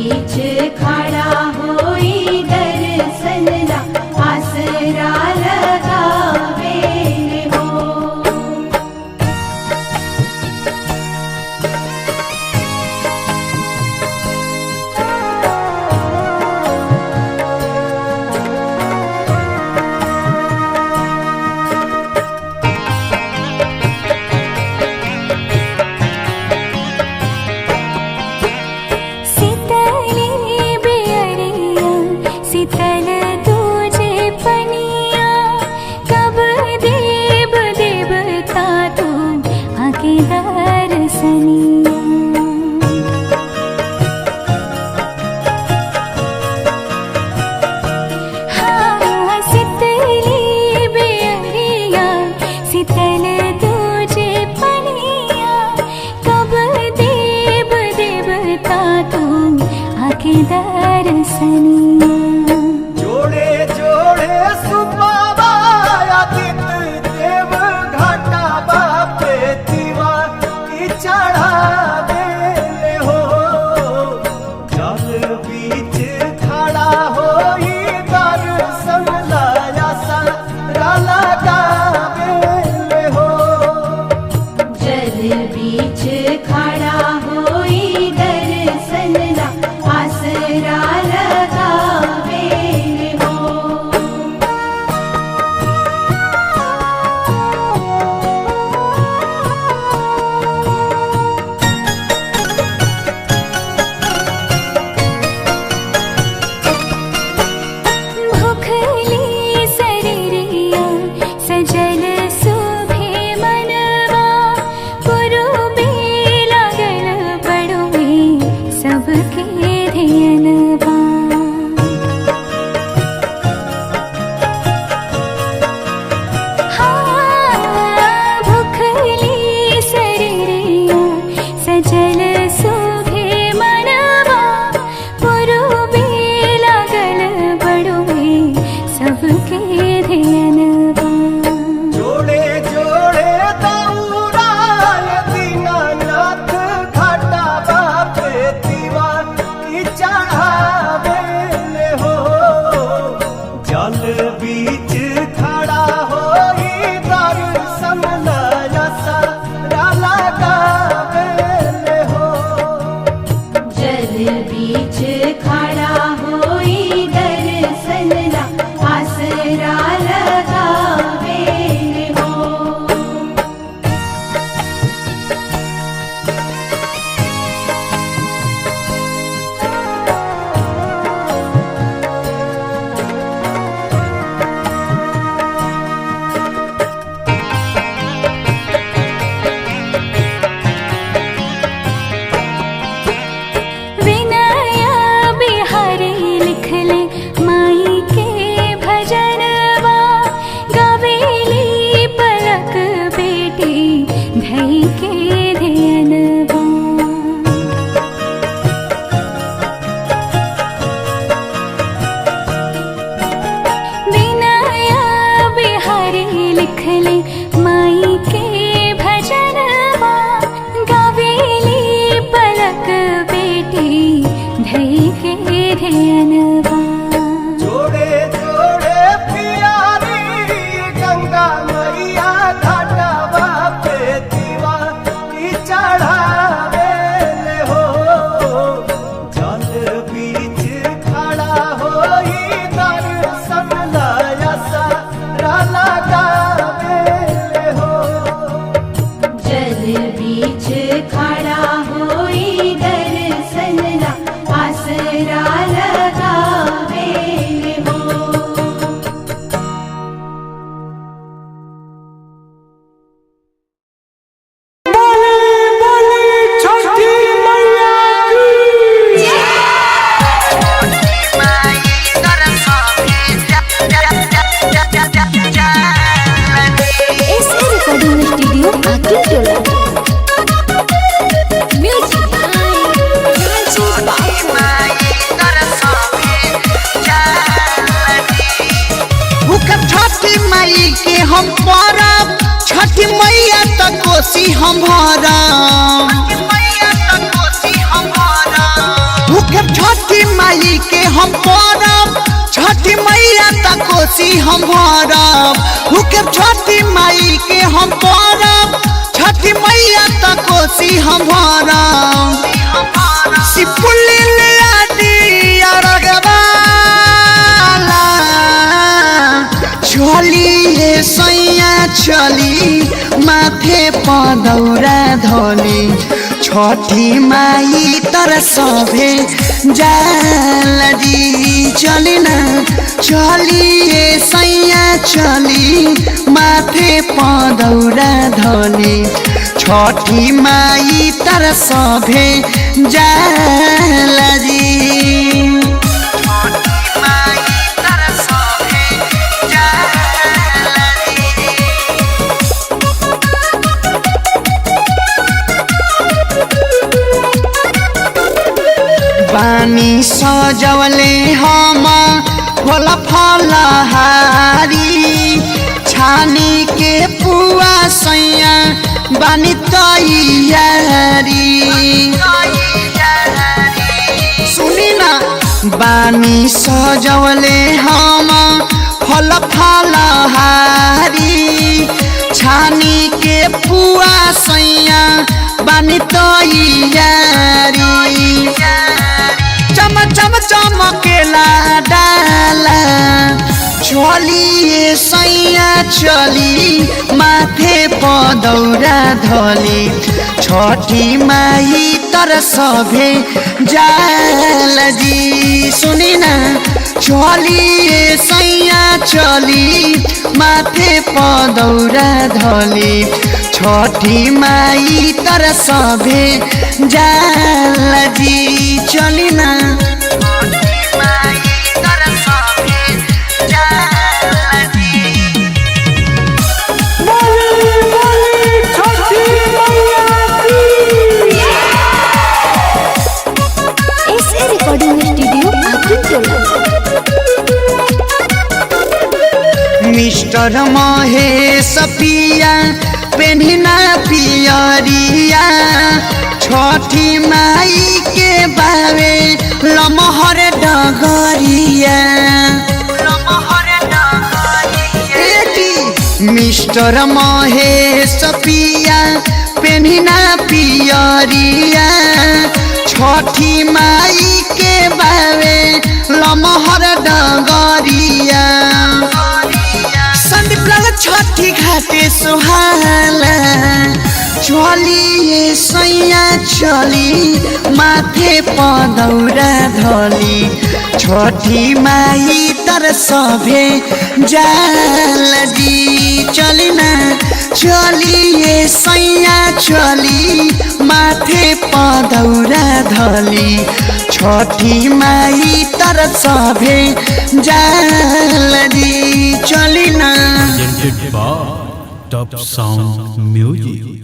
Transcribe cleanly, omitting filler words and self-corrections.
बीच खड़ा होई दर्शन ला आसरा लगावे हो। शीतल तुझे पनिया कब देव देवता तू आके दर्शनिया। हाँ शीतली बेअरिया शीतल तुझे पनिया कब देव देवता तू आके दर्शनिया। बीच खड़ा होई दर्शन ला आसरा लगावे हो। भूखली शरीरिया सजल सुभे मनवा पुरुबे लागल बड़ुए सबके ध्यानवा। हाँ भूखली शरीरिया सजल सुभे मनवा पुरुबे लागल बड़ुए सबके ध्यानवा। जोड़े जोड़े दौड़ाय दीनानाथ घाटा बापे दीवा की चढ़ावे हो। जल बीच खड़ा होई दर्शन ला आसरा लगावे हो। जल बीच खड़ा होई दर्शन ला आसरा लगावे हो। विनया बिहारी लिखले माई के भजनवा गावेली पलक बेटी धई के ध्यानवा। विनया बिहारी लिखले माई के भजनवा गावेली पलक बेटी धई के ध्यानवा। जोड़े जोड़े प्यारी गंगा मैया घाटा बापे दीवा की चढ़ावे हो। जल बीच खड़ा होई दर्शन ला आसरा लगावे हो। जल बीच खड़ा होई दर्शन ला आसरा लगावे हो। रिकॉर्डिंग स्टूडियो आकिल टोला। म्यूजिक भूखब छठी माई के हम परब छठी मैया तक कोसी हम भरब। भूखब छठ कोसी हम भरब भूखे छठी माई के हम परब छठी मैया त कोसी हम भरब सिपुली ले आदि अरगवाला चली हे सैया चली माथे पदौरा धोली छठी माई तर सभे जालजी चली ना चली हे सैया चली माथे पदौरा धोली छठी माई तर सभे जालजी पानी सजवले हम फल फलहारी छानी के पुआ सैया बानी तैयारी सुनी ना बानी सजवले हम फल फलहारी छानी के पुआ सैया बानी तैयारी चम चम चमकेला डाला चली सैया चली माथे पदौरा धली छठी माई तर सभे जालजी सुनी ना चली सैया चली माथे पदौरा धली छठी माई तर सभे जालजी चली ना रिकॉर्डिंग स्टूडियो मिस्टर महेश पिया पेन्हिना पियरिया छठी माई के बावे लमहर डगरिया मिस्टर महेश पिया पेन्हिना पियरिया छठी माई के बावे लमहर डगरिया संदीप लग छठी घाटे सुहाला चली सैया चली माथे पदौरा धली छठी माई तर सभे जालजी चली ना चली सैया चली माथे पदौरा धली छठी माई तर सभे जालजी चली ना Top Sound Music.